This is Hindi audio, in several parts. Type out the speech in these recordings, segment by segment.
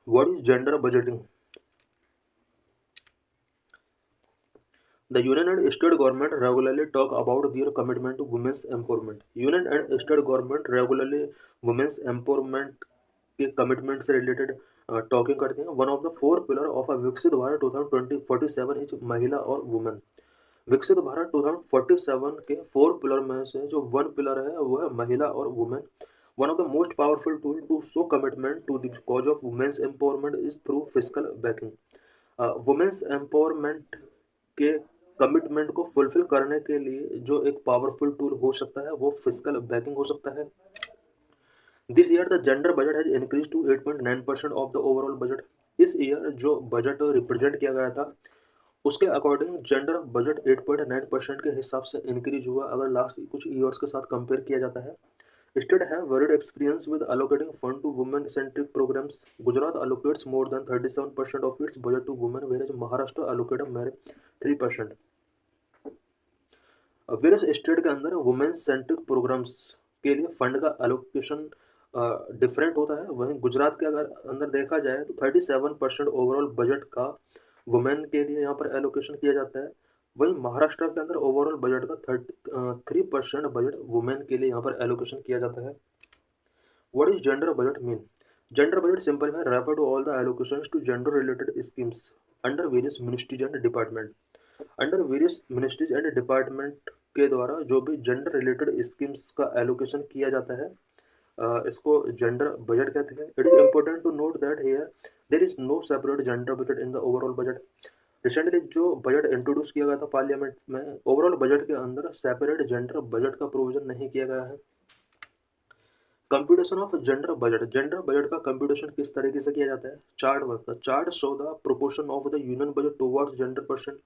What is gender budgeting? The union and state government regularly talk about their commitment to women's empowerment. Union and state government regularly women's empowerment के कमिटमेंट से रिलेटेड टॉकिंग करते हैं. One of the four pillar of a Viksit Bharat 2047 is महिला और वुमेन. विकसित भारत 2047 के फोर पिलर में से जो वन पिलर है वो है महिला और women. One of the most powerful tool to show commitment to the cause of women's empowerment is through physical backing. Women's empowerment के कमिटमेंट को फुलफिल करने के लिए जो एक पावरफुल टूल हो सकता है वो फिजिकल बैकिंग हो सकता है. This year the gender budget has increase to 8.9% of the overall budget. इस ईयर जो बजट रिप्रेजेंट किया गया था उसके अकॉर्डिंग जेंडर बजट 8.9% के हिसाब से इंक्रीज हुआ अगर लास्ट कुछ ईयर्स के साथ कंपेयर किया जाता है. State have varied experience with allocating fund to women-centric programs. Gujarat allocates more than 37% of its budget to women, whereas Maharashtra allocated mere 3%. Various state के अंदर वुमेन सेंट्रिक प्रोग्राम्स के लिए फंड का एलोकेशन डिफरेंट होता है. वहीं गुजरात के अगर अंदर देखा जाए तो 37% ओवरऑल बजट का वुमेन के लिए यहाँ पर एलोकेशन किया जाता है. वहीं महाराष्ट्र के अंदर ओवरऑल बजट का 3% बजट वुमेन के लिए यहाँ पर एलोकेशन किया जाता है. What is gender budget mean? Gender budget simple है refer to all the allocations to gender related schemes under various ministries and department. Under various ministries and department के द्वारा जो भी जेंडर रिलेटेड स्कीम्स का एलोकेशन किया जाता है इसको जेंडर बजट कहते हैं. It is important to note that here there is no separate gender budget in the overall budget. Recently जो बजट इंट्रोड्यूस किया गया था पार्लियामेंट में ओवरऑल बजट के अंदर सेपरेट जेंडर बजट का प्रोविजन नहीं किया गया है. Computation of gender budget. Gender budget का कंप्यूटेशन किस तरीके से किया जाता है? Chart work. The chart show the proportion of the union budget towards gender percent.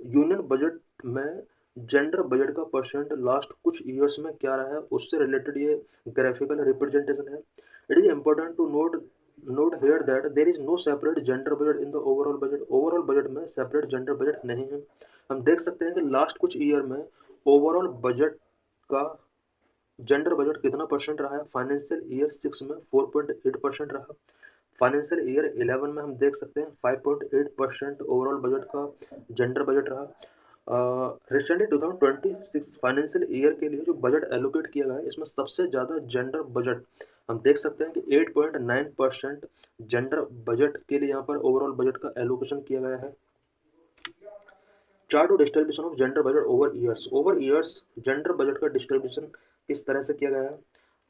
Union budget में जेंडर बजट का परसेंट लास्ट कुछ ईयर्स में क्या रहा है उससे रिलेटेड ये ग्राफिकल रिप्रेजेंटेशन है. It is important to note here that there is no separate gender budget in the overall budget. Overall budget में सेपरेट जेंडर बजट नहीं है. हम देख सकते हैं कि लास्ट कुछ ईयर में ओवरऑल बजट का जेंडर बजट कितना परसेंट रहा है? फाइनेंशियल ईयर 6 में 4.8% रहा. फाइनेंशियल ईयर 11 में हम देख सकते हैं 5.8% ओवरऑल बजट का जेंडर बजट रहा. रिसेंटली 2026 फाइनेंशियल ईयर के लिए जो बजट एलोकेट किया गया है इसमें सबसे ज़्यादा जेंडर बजट हम देख सकते हैं कि 8.9% जेंडर बजट के लिए यहाँ पर ओवरऑल बजट का एलोकेशन किया गया है. Chart distribution of gender budget over years gender budget का डिस्ट्रीब्यूशन किस तरह से किया गया है?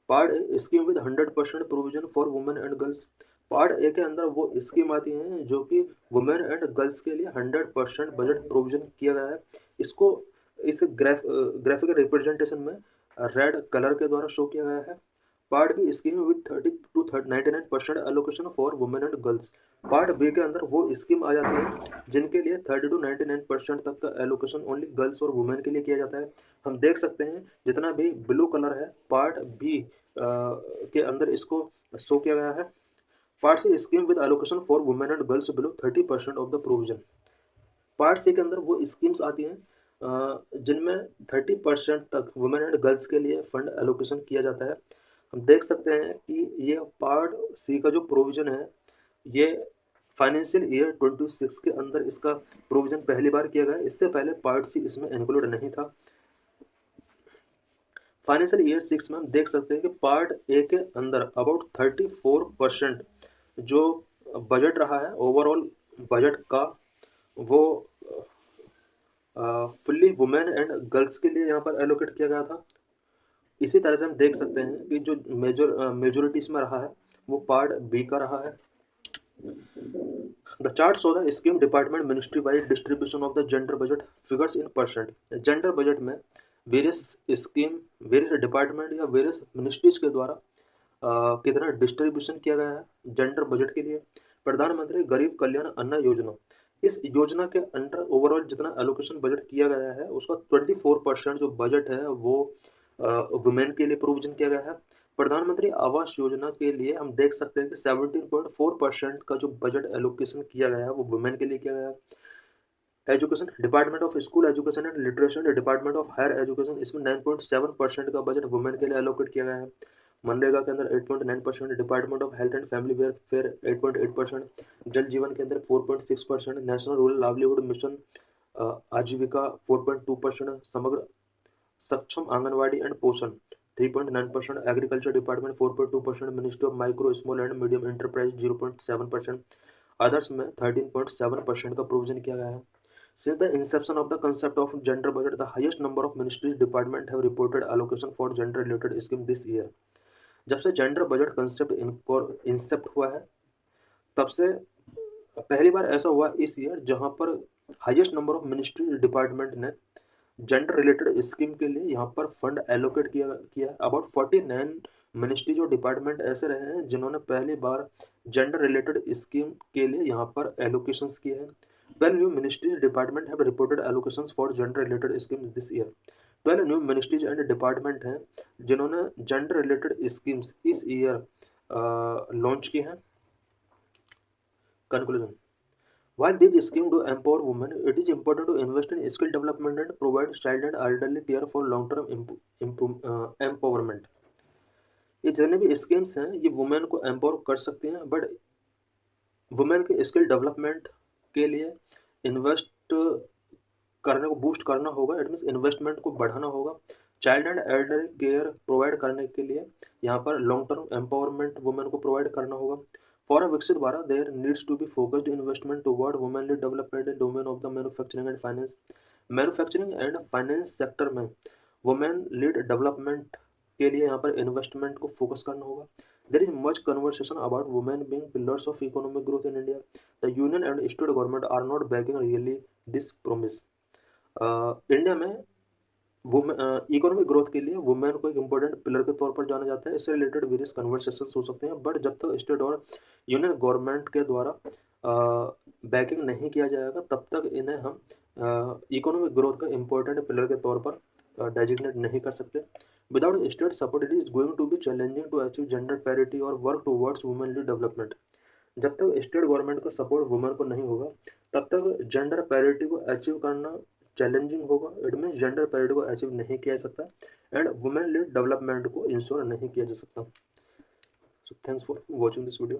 Part A scheme with 100% provision for women and girls. Part A के अंदर वो स्कीम आती हैं जो कि वुमेन एंड गर्ल्स के लिए 100% बजट प्रोविजन किया गया है. इसको इस ग्राफिकल रिप्रेजेंटेशन में रेड कलर के द्वारा शो किया गया है. Part B scheme with 30 to 99% allocation for women and girls. Part B के अंदर वो स्कीम आ जाती है जिनके लिए 30 to 99% तक का एलोकेशन ओनली गर्ल्स और वुमेन के लिए किया जाता है. हम देख सकते हैं जितना भी ब्लू कलर है पार्ट बी के अंदर इसको शो किया गया है. Part C scheme with allocation for women and girls below 30% of the provision. Part C के अंदर वो स्कीम्स आती हैं जिनमें 30% तक वुमेन एंड गर्ल्स के लिए फंड एलोकेशन किया जाता है. हम देख सकते हैं कि ये पार्ट सी का जो प्रोविजन है ये फाइनेंशियल ईयर 26 के अंदर इसका प्रोविजन पहली बार किया गया. इससे पहले पार्ट सी इसमें इंक्लूड नहीं था. फाइनेंशियल ईयर 6 में हम देख सकते हैं कि पार्ट ए के अंदर अबाउट 34% जो बजट रहा है ओवरऑल बजट का वो फुल्ली वुमेन एंड गर्ल्स के लिए यहाँ पर एलोकेट किया गया था. इसी तरह से हम देख सकते हैं कि जो मेजोरिटी इसमें रहा है वो पार्ट बी का रहा है. The chart show the scheme department ministry wise distribution of the gender budget figures in percent. Gender budget में वेरियस स्कीम वेरियस डिपार्टमेंट या वेरियस मिनिस्ट्रीज के द्वारा कितना डिस्ट्रीब्यूशन किया गया है जेंडर बजट के लिए. प्रधानमंत्री गरीब कल्याण अन्न योजना. इस योजना के अंडर ओवरऑल जितना एलोकेशन बजट किया गया है उसका 24% जो बजट है वो वुमेन के लिए प्रोविजन किया गया है. प्रधानमंत्री आवास योजना के लिए हम देख सकते हैं कि 17.4% का जो बजट एलोकेशन किया गया है वो वुमेन के लिए किया गया है. Education department of school education and literacy department of higher education इसमें 9.7% का बजट वुमेन के लिए एलोकेट किया गया है. मनरेगा के अंदर 8.9%, department of health and family welfare 8.8%, जल जीवन के अंदर 4.6%, नेशनल रूरल लाइवलीहुड मिशन आजीविका 4.2%, समग्र सक्षम आंगनवाड़ी एंड पोषण 3.9%, agriculture department 4.2%, ministry of micro small and medium enterprise 0.7%, others में 13.7% का प्रोविजन किया गया है। Since the inception of the concept of gender budget, the highest number of ministries department have reported allocation for gender related scheme this year. जब से जेंडर बजट कंसेप्ट इंसेप्ट हुआ है तब से पहली बार ऐसा हुआ इस ईयर जहां पर highest number of ministry department ने जेंडर रिलेटेड स्कीम के लिए यहाँ पर फंड एलोकेट किया अबाउट 49 मिनिस्ट्री जो डिपार्टमेंट ऐसे रहे हैं जिन्होंने पहली बार जेंडर रिलेटेड स्कीम के लिए यहाँ पर एलोकेशंस किए हैं। 12 new ministries department have reported allocations for gender related schemes this year. 12 new ministries and department हैं जिन्होंने जेंडर रिलेटेड स्कीम्स इस ईयर लॉन्च की हैं। Conclusion, while these schemes do empower women, it is important to invest in skill development and provide child and elderly care for long term empowerment. ये जितने भी स्कीम्स हैं ये वुमेन को एम्पावर कर सकती हैं, बट वुमेन के स्किल डेवलपमेंट के लिए इन्वेस्ट करने को बूस्ट करना होगा, इट मीन्स इन्वेस्टमेंट को बढ़ाना होगा। Child and elder care provide करने के लिए यहाँ पर लॉन्ग टर्म एम्पावरमेंट वुमेन को प्रोवाइड करना होगा। For a Viksit Bharat there needs to be focused investment toward women lead development in domain of the manufacturing and finance. Manufacturing and finance sector में वुमेन लीड डेवलपमेंट के लिए यहाँ पर इन्वेस्टमेंट को फोकस करना होगा। There is much conversation about women being pillars of economic growth in India. The union and state government are not backing really this promise. India में इकोनॉमिक ग्रोथ के लिए वुमेन को एक इम्पोर्टेंट पिलर के तौर पर जाना जाता है। इससे रिलेटेड वेरियस कन्वर्सेशन हो सकते हैं, बट जब तक स्टेट और यूनियन गवर्नमेंट के द्वारा बैकिंग नहीं किया जाएगा तब तक इन्हें हम इकोनॉमिक ग्रोथ का इम्पोर्टेंट पिलर के तौर पर डेजिग्नेट नहीं कर सकते। Without state support, it is going to be challenging to achieve gender parity or work towards womanly development. जब तक स्टेट गवर्नमेंट का सपोर्ट वुमेन को नहीं होगा तब तक जेंडर पैरिटी को अचीव करना चैलेंजिंग होगा। इट मीन्स जेंडर पैरिटी को अचीव नहीं किया जा सकता एंड वुमेन लीड डेवलपमेंट को इंश्योर नहीं किया जा सकता। So thanks for watching this video.